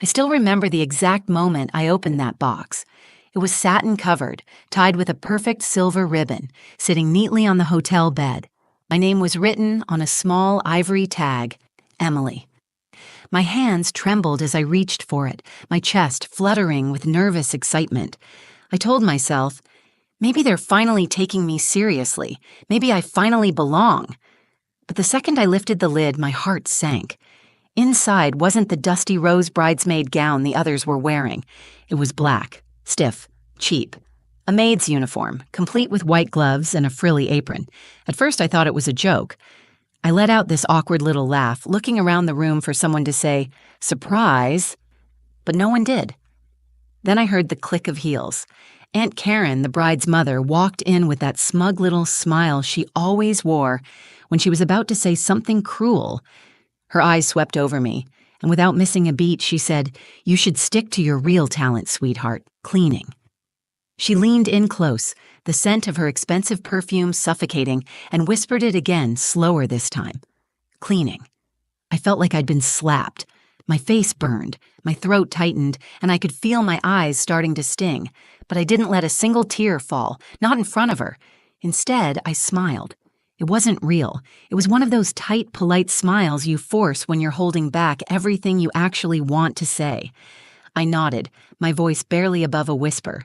I still remember the exact moment I opened that box. It was satin covered, tied with a perfect silver ribbon, sitting neatly on the hotel bed. My name was written on a small ivory tag, Emily. My hands trembled as I reached for it, my chest fluttering with nervous excitement. I told myself, maybe they're finally taking me seriously. Maybe I finally belong. But the second I lifted the lid, my heart sank. Inside wasn't the dusty rose bridesmaid gown the others were wearing. It was black, stiff, cheap. A maid's uniform, complete with white gloves and a frilly apron. At first I thought it was a joke. I let out this awkward little laugh, looking around the room for someone to say, "Surprise!" But no one did. Then I heard the click of heels. Aunt Karen, the bride's mother, walked in with that smug little smile she always wore when she was about to say something cruel. Her eyes swept over me, and without missing a beat, she said, "You should stick to your real talent, sweetheart, cleaning." She leaned in close, the scent of her expensive perfume suffocating, and whispered it again, slower this time. Cleaning. I felt like I'd been slapped. My face burned, my throat tightened, and I could feel my eyes starting to sting. But I didn't let a single tear fall, not in front of her. Instead, I smiled. It wasn't real. It was one of those tight, polite smiles you force when you're holding back everything you actually want to say. I nodded, my voice barely above a whisper.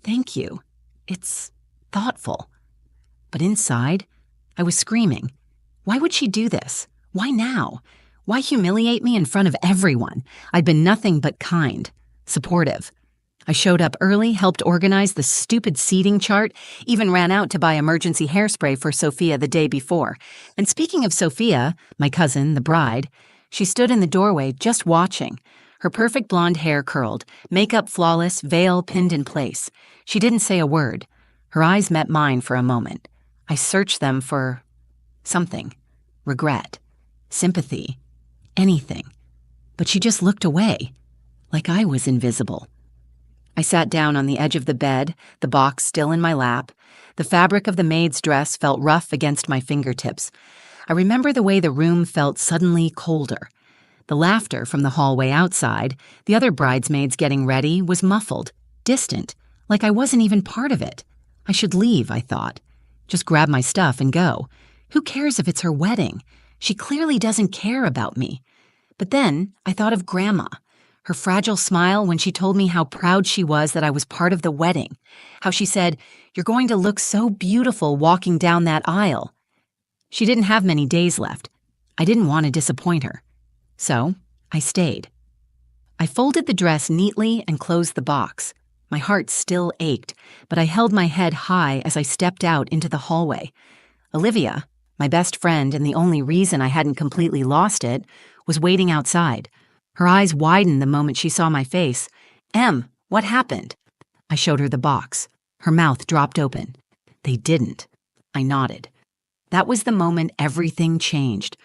"Thank you. It's thoughtful." But inside, I was screaming. Why would she do this? Why now? Why humiliate me in front of everyone? I'd been nothing but kind, supportive. I showed up early, helped organize the stupid seating chart, even ran out to buy emergency hairspray for Sophia the day before. And speaking of Sophia, my cousin, the bride, she stood in the doorway just watching. Her perfect blonde hair curled, makeup flawless, veil pinned in place. She didn't say a word. Her eyes met mine for a moment. I searched them for something. Regret. Sympathy. Anything. But she just looked away, like I was invisible. I sat down on the edge of the bed, the box still in my lap. The fabric of the maid's dress felt rough against my fingertips. I remember the way the room felt suddenly colder. The laughter from the hallway outside, the other bridesmaids getting ready, was muffled, distant, like I wasn't even part of it. I should leave, I thought. Just grab my stuff and go. Who cares if it's her wedding? She clearly doesn't care about me. But then I thought of Grandma, her fragile smile when she told me how proud she was that I was part of the wedding, how she said, "You're going to look so beautiful walking down that aisle." She didn't have many days left. I didn't want to disappoint her. So I stayed. I folded the dress neatly and closed the box. My heart still ached, but I held my head high as I stepped out into the hallway. Olivia, my best friend and the only reason I hadn't completely lost it, was waiting outside. Her eyes widened the moment she saw my face. "Em, what happened?" I showed her the box. Her mouth dropped open. They didn't. I nodded. That was the moment everything changed.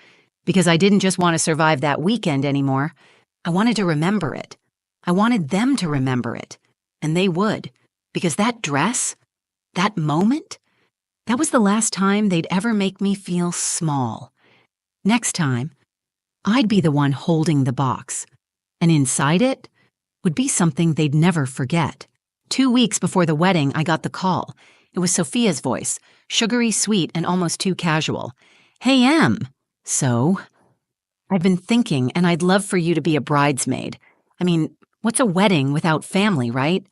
Because I didn't just want to survive that weekend anymore. I wanted to remember it. I wanted them to remember it. And they would. Because that dress, that moment, that was the last time they'd ever make me feel small. Next time, I'd be the one holding the box. And inside it would be something they'd never forget. 2 weeks before the wedding, I got the call. It was Sophia's voice, sugary sweet and almost too casual. "Hey, Em." "So?" "I've been thinking, and I'd love for you to be a bridesmaid. I mean, what's a wedding without family, right?"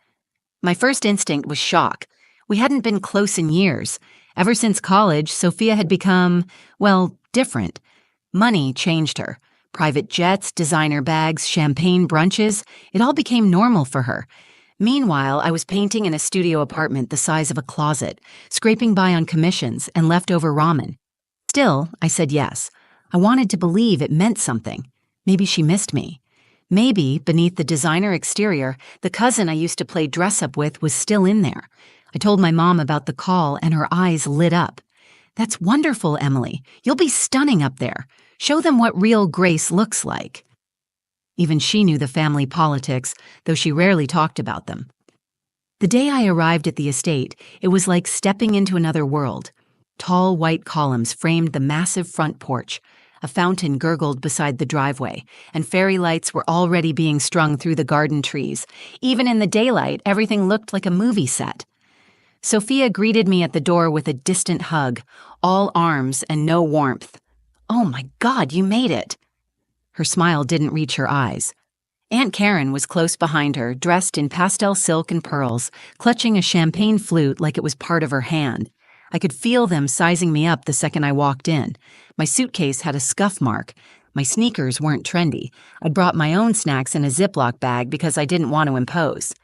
My first instinct was shock. We hadn't been close in years. Ever since college, Sophia had become, well, different. Money changed her. Private jets, designer bags, champagne brunches, it all became normal for her. Meanwhile, I was painting in a studio apartment the size of a closet, scraping by on commissions and leftover ramen. Still, I said yes. I wanted to believe it meant something. Maybe she missed me. Maybe, beneath the designer exterior, the cousin I used to play dress-up with was still in there. I told my mom about the call, and her eyes lit up. "That's wonderful, Emily. You'll be stunning up there. Show them what real grace looks like." Even she knew the family politics, though she rarely talked about them. The day I arrived at the estate, it was like stepping into another world. Tall white columns framed the massive front porch. A fountain gurgled beside the driveway, and fairy lights were already being strung through the garden trees. Even in the daylight, everything looked like a movie set. Sophia greeted me at the door with a distant hug, all arms and no warmth. "Oh my God, you made it!" Her smile didn't reach her eyes. Aunt Karen was close behind her, dressed in pastel silk and pearls, clutching a champagne flute like it was part of her hand. I could feel them sizing me up the second I walked in. My suitcase had a scuff mark. My sneakers weren't trendy. I'd brought my own snacks in a Ziploc bag because I didn't want to impose.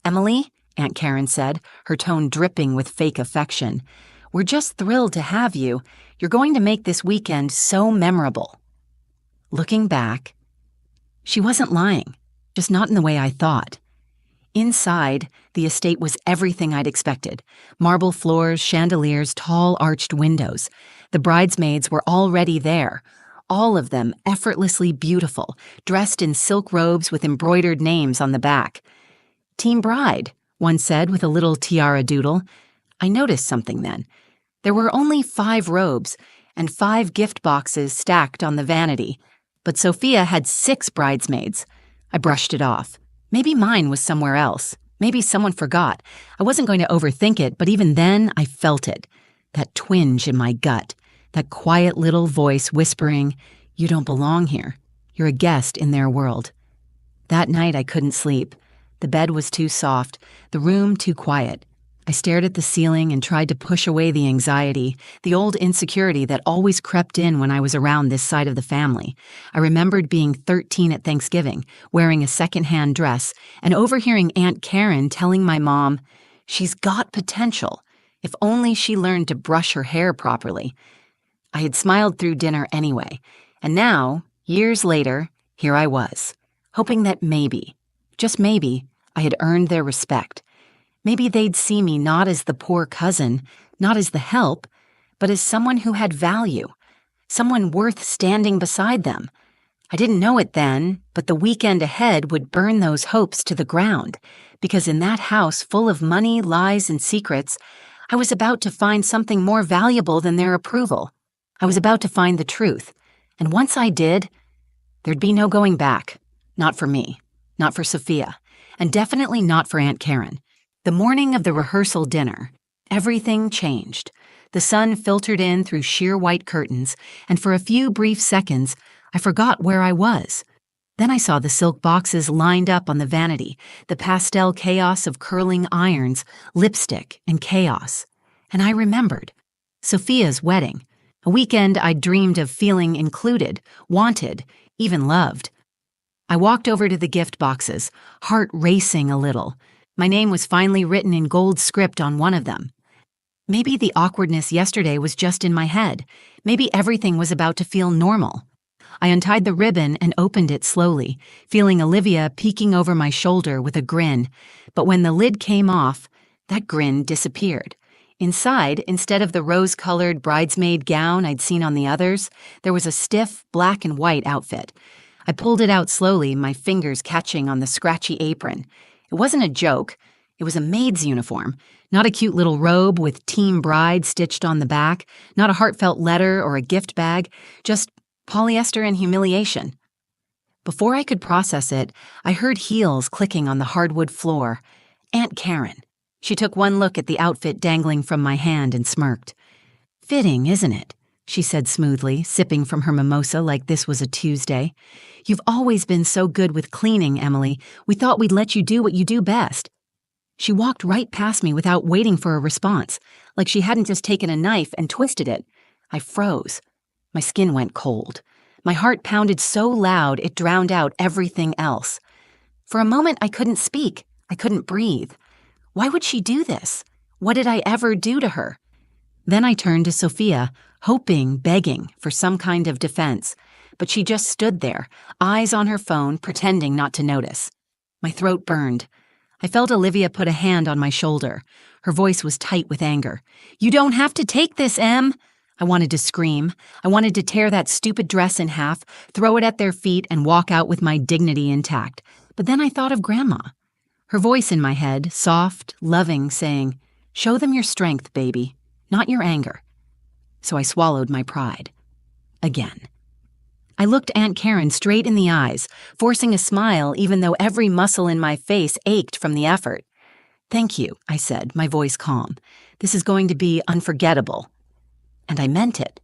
"Emily," Aunt Karen said, her tone dripping with fake affection, "we're just thrilled to have you. You're going to make this weekend so memorable." Looking back, she wasn't lying, just not in the way I thought. Inside, the estate was everything I'd expected. Marble floors, chandeliers, tall arched windows. The bridesmaids were already there, all of them effortlessly beautiful, dressed in silk robes with embroidered names on the back. "Team Bride," one said with a little tiara doodle. I noticed something then. There were only 5 robes and 5 gift boxes stacked on the vanity, but Sophia had 6 bridesmaids. I brushed it off. Maybe mine was somewhere else. Maybe someone forgot. I wasn't going to overthink it, but even then I felt it. That twinge in my gut. That quiet little voice whispering, "You don't belong here. You're a guest in their world." That night I couldn't sleep. The bed was too soft, the room too quiet. I stared at the ceiling and tried to push away the anxiety, the old insecurity that always crept in when I was around this side of the family. I remembered being 13 at Thanksgiving, wearing a second-hand dress, and overhearing Aunt Karen telling my mom, "She's got potential, if only she learned to brush her hair properly." I had smiled through dinner anyway, and now, years later, here I was, hoping that maybe, just maybe, I had earned their respect. Maybe they'd see me not as the poor cousin, not as the help, but as someone who had value, someone worth standing beside them. I didn't know it then, but the weekend ahead would burn those hopes to the ground, because in that house full of money, lies, and secrets, I was about to find something more valuable than their approval. I was about to find the truth, and once I did, there'd be no going back. Not for me, not for Sophia, and definitely not for Aunt Karen. The morning of the rehearsal dinner, everything changed. The sun filtered in through sheer white curtains, and for a few brief seconds, I forgot where I was. Then I saw the silk boxes lined up on the vanity, the pastel chaos of curling irons, lipstick, and chaos. And I remembered. Sophia's wedding. A weekend I'd dreamed of feeling included, wanted, even loved. I walked over to the gift boxes, heart racing a little. My name was finally written in gold script on one of them. Maybe the awkwardness yesterday was just in my head. Maybe everything was about to feel normal. I untied the ribbon and opened it slowly, feeling Olivia peeking over my shoulder with a grin. But when the lid came off, that grin disappeared. Inside, instead of the rose-colored bridesmaid gown I'd seen on the others, there was a stiff black and white outfit. I pulled it out slowly, my fingers catching on the scratchy apron. It wasn't a joke. It was a maid's uniform, not a cute little robe with Team Bride stitched on the back, not a heartfelt letter or a gift bag, just polyester and humiliation. Before I could process it, I heard heels clicking on the hardwood floor. Aunt Karen. She took one look at the outfit dangling from my hand and smirked. "Fitting, isn't it?" she said smoothly, sipping from her mimosa like this was a Tuesday. "You've always been so good with cleaning, Emily. We thought we'd let you do what you do best." She walked right past me without waiting for a response, like she hadn't just taken a knife and twisted it. I froze. My skin went cold. My heart pounded so loud it drowned out everything else. For a moment I couldn't speak. I couldn't breathe. Why would she do this? What did I ever do to her? Then I turned to Sophia, hoping, begging for some kind of defense. But she just stood there, eyes on her phone, pretending not to notice. My throat burned. I felt Olivia put a hand on my shoulder. Her voice was tight with anger. "You don't have to take this, Em!" I wanted to scream. I wanted to tear that stupid dress in half, throw it at their feet, and walk out with my dignity intact. But then I thought of Grandma. Her voice in my head, soft, loving, saying, "Show them your strength, baby, not your anger." So I swallowed my pride. Again. I looked Aunt Karen straight in the eyes, forcing a smile even though every muscle in my face ached from the effort. "Thank you," I said, my voice calm. "This is going to be unforgettable." And I meant it.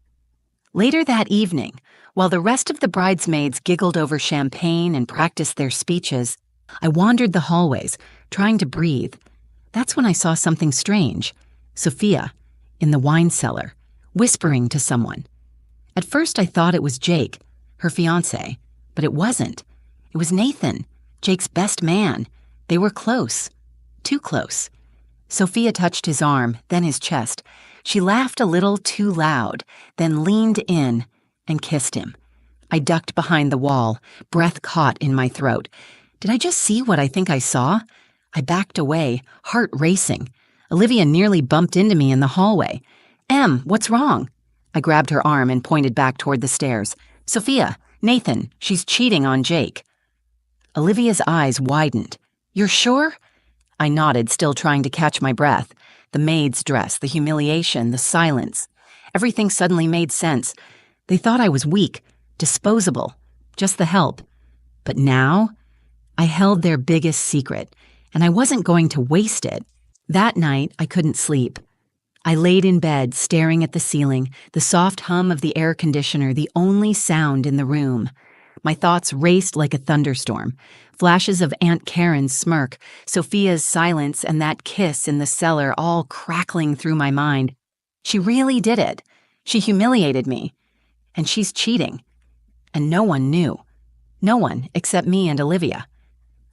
Later that evening, while the rest of the bridesmaids giggled over champagne and practiced their speeches, I wandered the hallways, trying to breathe. That's when I saw something strange. Sophia, in the wine cellar, whispering to someone. At first I thought it was Jake, her fiancé, but it wasn't. It was Nathan, Jake's best man. They were close. Too close. Sophia touched his arm, then his chest. She laughed a little too loud, then leaned in and kissed him. I ducked behind the wall, breath caught in my throat. Did I just see what I think I saw? I backed away, heart racing. Olivia nearly bumped into me in the hallway. "Em, what's wrong?" I grabbed her arm and pointed back toward the stairs. "Sophia, Nathan, she's cheating on Jake." Olivia's eyes widened. "You're sure?" I nodded, still trying to catch my breath. The maid's dress, the humiliation, the silence. Everything suddenly made sense. They thought I was weak, disposable, just the help. But now, I held their biggest secret, and I wasn't going to waste it. That night, I couldn't sleep. I laid in bed, staring at the ceiling, the soft hum of the air conditioner, the only sound in the room. My thoughts raced like a thunderstorm. Flashes of Aunt Karen's smirk, Sophia's silence, and that kiss in the cellar all crackling through my mind. She really did it. She humiliated me. And she's cheating. And no one knew. No one except me and Olivia.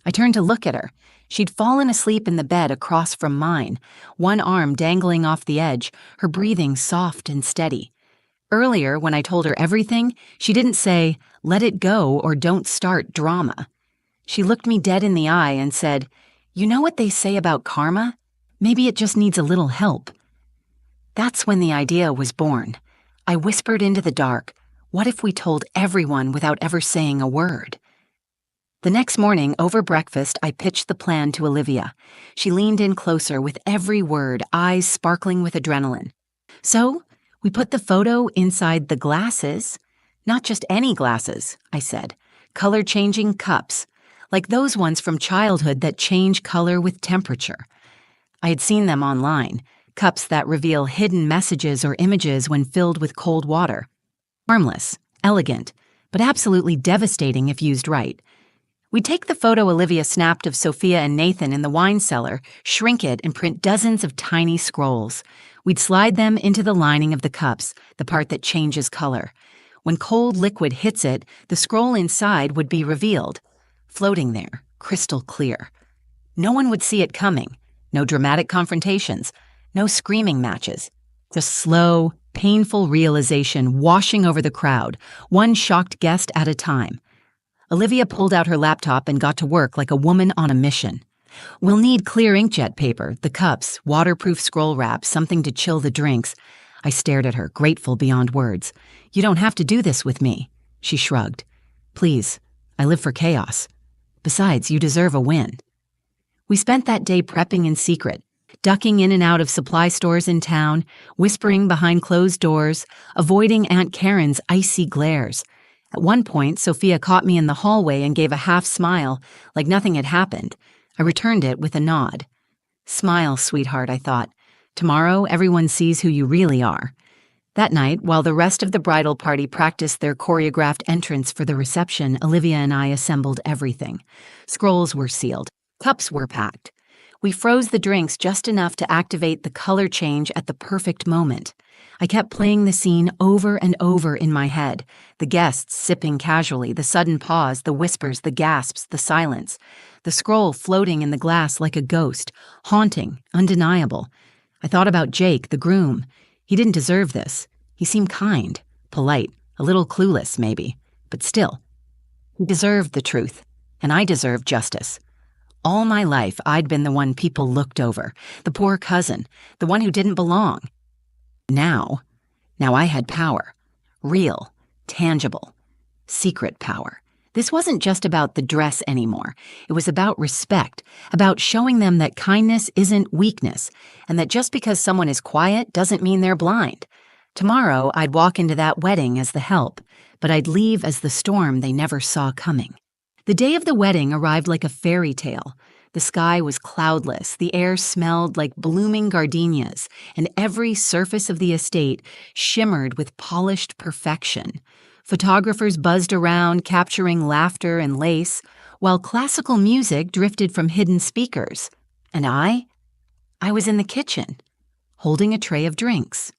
I turned to look at her. She'd fallen asleep in the bed across from mine, one arm dangling off the edge, her breathing soft and steady. Earlier, when I told her everything, she didn't say, "Let it go" or "Don't start drama." She looked me dead in the eye and said, "You know what they say about karma? Maybe it just needs a little help." That's when the idea was born. I whispered into the dark, what if we told everyone without ever saying a word? The next morning, over breakfast, I pitched the plan to Olivia. She leaned in closer with every word, eyes sparkling with adrenaline. "So, we put the photo inside the glasses. Not just any glasses," I said. "Color-changing cups, like those ones from childhood that change color with temperature." I had seen them online, cups that reveal hidden messages or images when filled with cold water. Harmless, elegant, but absolutely devastating if used right. We'd take the photo Olivia snapped of Sophia and Nathan in the wine cellar, shrink it, and print dozens of tiny scrolls. We'd slide them into the lining of the cups, the part that changes color. When cold liquid hits it, the scroll inside would be revealed, floating there, crystal clear. No one would see it coming. No dramatic confrontations. No screaming matches. Just slow, painful realization washing over the crowd, one shocked guest at a time. Olivia pulled out her laptop and got to work like a woman on a mission. "We'll need clear inkjet paper, the cups, waterproof scroll wrap, something to chill the drinks." I stared at her, grateful beyond words. "You don't have to do this with me." She shrugged. "Please, I live for chaos. Besides, you deserve a win." We spent that day prepping in secret, ducking in and out of supply stores in town, whispering behind closed doors, avoiding Aunt Karen's icy glares. At one point, Sophia caught me in the hallway and gave a half smile, like nothing had happened. I returned it with a nod. "Smile, sweetheart," I thought. "Tomorrow, everyone sees who you really are." That night, while the rest of the bridal party practiced their choreographed entrance for the reception, Olivia and I assembled everything. Scrolls were sealed. Cups were packed. We froze the drinks just enough to activate the color change at the perfect moment. I kept playing the scene over and over in my head, the guests sipping casually, the sudden pause, the whispers, the gasps, the silence, the scroll floating in the glass like a ghost, haunting, undeniable. I thought about Jake, the groom. He didn't deserve this. He seemed kind, polite, a little clueless maybe, but still. He deserved the truth, and I deserved justice. All my life, I'd been the one people looked over, the poor cousin, the one who didn't belong. Now I had power. Real, tangible, secret power. This wasn't just about the dress anymore. It was about respect, about showing them that kindness isn't weakness, and that just because someone is quiet doesn't mean they're blind. Tomorrow, I'd walk into that wedding as the help, but I'd leave as the storm they never saw coming. The day of the wedding arrived like a fairy tale. The sky was cloudless, the air smelled like blooming gardenias, and every surface of the estate shimmered with polished perfection. Photographers buzzed around, capturing laughter and lace, while classical music drifted from hidden speakers. And I was in the kitchen, holding a tray of drinks.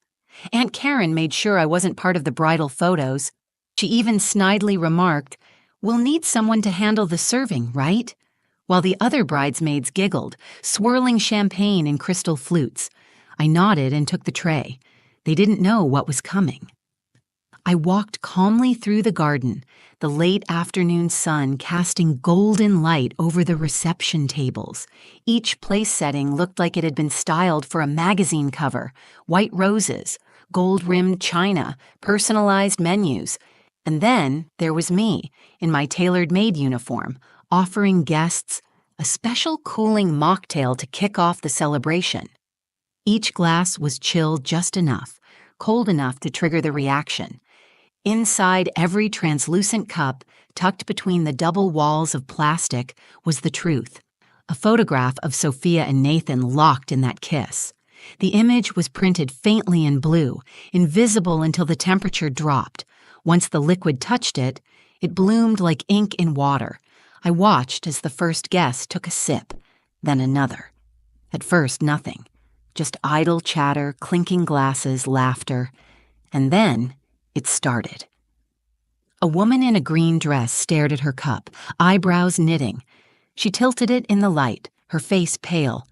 Aunt Karen made sure I wasn't part of the bridal photos. She even snidely remarked, "We'll need someone to handle the serving, right?" While the other bridesmaids giggled, swirling champagne in crystal flutes. I nodded and took the tray. They didn't know what was coming. I walked calmly through the garden, the late afternoon sun casting golden light over the reception tables. Each place setting looked like it had been styled for a magazine cover: white roses, gold-rimmed china, personalized menus. And then there was me, in my tailored maid uniform, offering guests a special cooling mocktail to kick off the celebration. Each glass was chilled just enough, cold enough to trigger the reaction. Inside every translucent cup, tucked between the double walls of plastic, was the truth. A photograph of Sophia and Nathan locked in that kiss. The image was printed faintly in blue, invisible until the temperature dropped. Once the liquid touched it, it bloomed like ink in water. I watched as the first guest took a sip, then another. At first, nothing. Just idle chatter, clinking glasses, laughter. And then it started. A woman in a green dress stared at her cup, eyebrows knitting. She tilted it in the light, her face pale.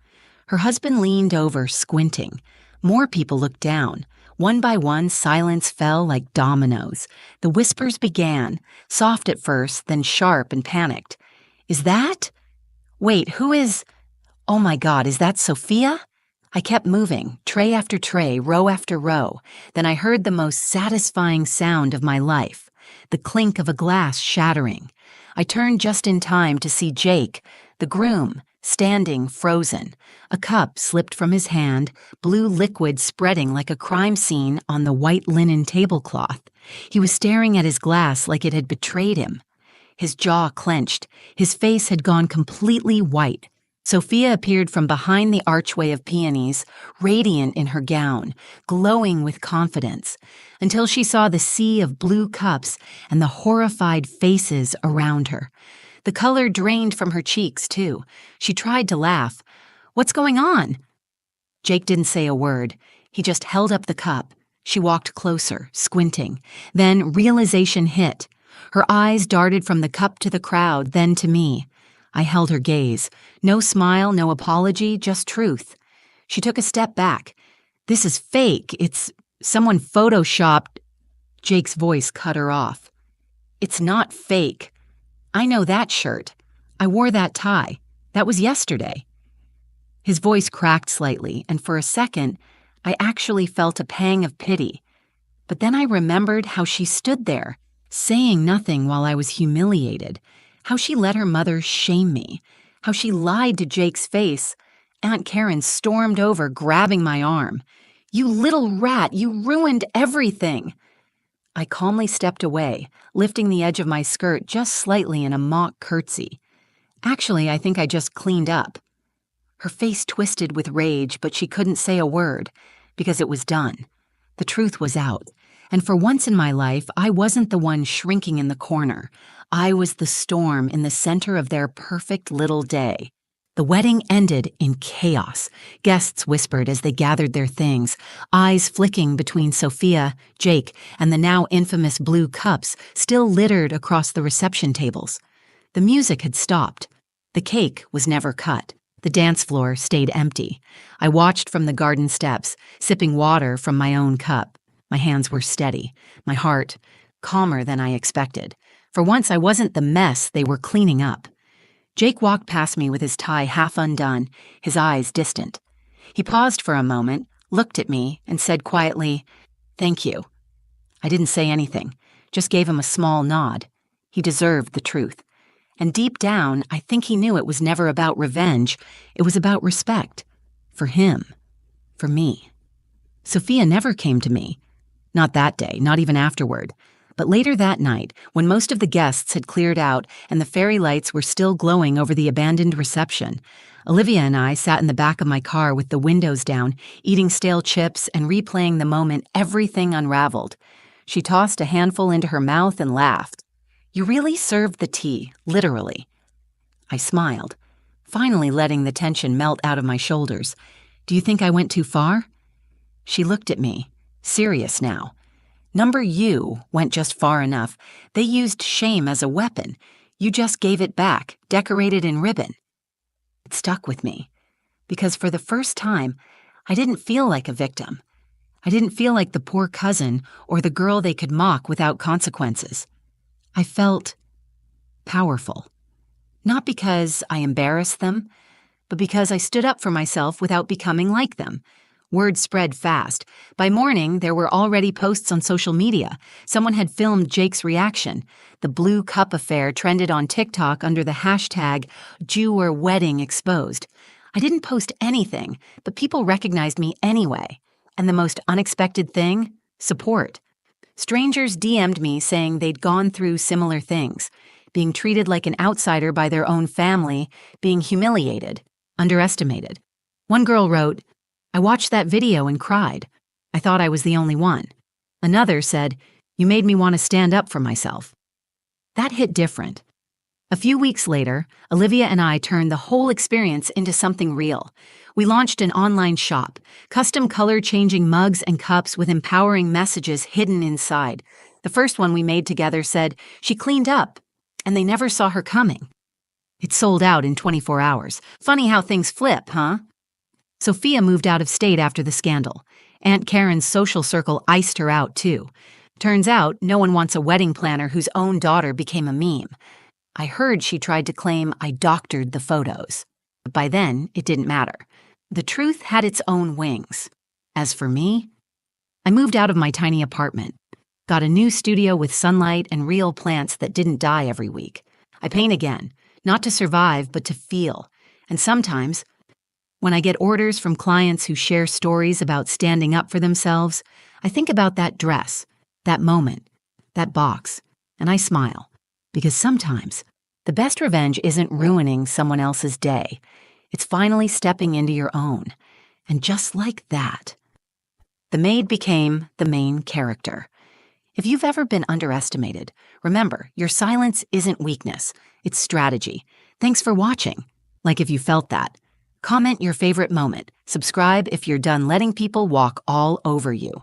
Her husband leaned over, squinting. More people looked down. One by one, silence fell like dominoes. The whispers began, soft at first, then sharp and panicked. "Is that? Wait, who is? Oh my God, is that Sophia?" I kept moving, tray after tray, row after row. Then I heard the most satisfying sound of my life, the clink of a glass shattering. I turned just in time to see Jake, the groom, standing frozen. A cup slipped from his hand, blue liquid spreading like a crime scene on the white linen tablecloth. He was staring at his glass like it had betrayed him. His jaw clenched. His face had gone completely white. Sophia appeared from behind the archway of peonies, radiant in her gown, glowing with confidence, until she saw the sea of blue cups and the horrified faces around her. The color drained from her cheeks, too. She tried to laugh. "What's going on?" Jake didn't say a word. He just held up the cup. She walked closer, squinting. Then realization hit. Her eyes darted from the cup to the crowd, then to me. I held her gaze. No smile, no apology, just truth. She took a step back. "This is fake. It's someone photoshopped." Jake's voice cut her off. "It's not fake. I know that shirt. I wore that tie. That was yesterday." His voice cracked slightly, and for a second, I actually felt a pang of pity. But then I remembered how she stood there, saying nothing while I was humiliated, how she let her mother shame me, how she lied to Jake's face. Aunt Karen stormed over, grabbing my arm. "You little rat, you ruined everything." I calmly stepped away, lifting the edge of my skirt just slightly in a mock curtsy. Actually, I think I just cleaned up. Her face twisted with rage, but she couldn't say a word, because it was done. The truth was out, and for once in my life, I wasn't the one shrinking in the corner. I was the storm in the center of their perfect little day. The wedding ended in chaos. Guests whispered as they gathered their things, eyes flicking between Sophia, Jake, and the now infamous blue cups still littered across the reception tables. The music had stopped. The cake was never cut. The dance floor stayed empty. I watched from the garden steps, sipping water from my own cup. My hands were steady, my heart calmer than I expected. For once, I wasn't the mess they were cleaning up. Jake walked past me with his tie half undone, his eyes distant. He paused for a moment, looked at me, and said quietly, "Thank you." I didn't say anything, just gave him a small nod. He deserved the truth. And deep down, I think he knew it was never about revenge. It was about respect. For him. For me. Sophia never came to me. Not that day, not even afterward. But later that night, when most of the guests had cleared out and the fairy lights were still glowing over the abandoned reception, Olivia and I sat in the back of my car with the windows down, eating stale chips and replaying the moment everything unraveled. She tossed a handful into her mouth and laughed. "You really served the tea, literally." I smiled, finally letting the tension melt out of my shoulders. "Do you think I went too far?" She looked at me, serious now. "Number you went just far enough. They used shame as a weapon. You just gave it back, decorated in ribbon." It stuck with me, because for the first time, I didn't feel like a victim. I didn't feel like the poor cousin or the girl they could mock without consequences. I felt powerful. Not because I embarrassed them, but because I stood up for myself without becoming like them. Word spread fast. By morning, there were already posts on social media. Someone had filmed Jake's reaction. The blue cup affair trended on TikTok under the hashtag #JewWeddingExposed. I didn't post anything, but people recognized me anyway. And the most unexpected thing? Support. Strangers DM'd me saying they'd gone through similar things. Being treated like an outsider by their own family, being humiliated, underestimated. One girl wrote, "I watched that video and cried. I thought I was the only one." Another said, "You made me want to stand up for myself." That hit different. A few weeks later, Olivia and I turned the whole experience into something real. We launched an online shop, custom color-changing mugs and cups with empowering messages hidden inside. The first one we made together said, "She cleaned up, and they never saw her coming." It sold out in 24 hours. Funny how things flip, huh? Sophia moved out of state after the scandal. Aunt Karen's social circle iced her out, too. Turns out, no one wants a wedding planner whose own daughter became a meme. I heard she tried to claim I doctored the photos. But by then, it didn't matter. The truth had its own wings. As for me, I moved out of my tiny apartment, got a new studio with sunlight and real plants that didn't die every week. I paint again, not to survive, but to feel. And sometimes, when I get orders from clients who share stories about standing up for themselves, I think about that dress, that moment, that box, and I smile. Because sometimes, the best revenge isn't ruining someone else's day. It's finally stepping into your own. And just like that, the maid became the main character. If you've ever been underestimated, remember, your silence isn't weakness, it's strategy. Thanks for watching. Like if you felt that. Comment your favorite moment. Subscribe if you're done letting people walk all over you.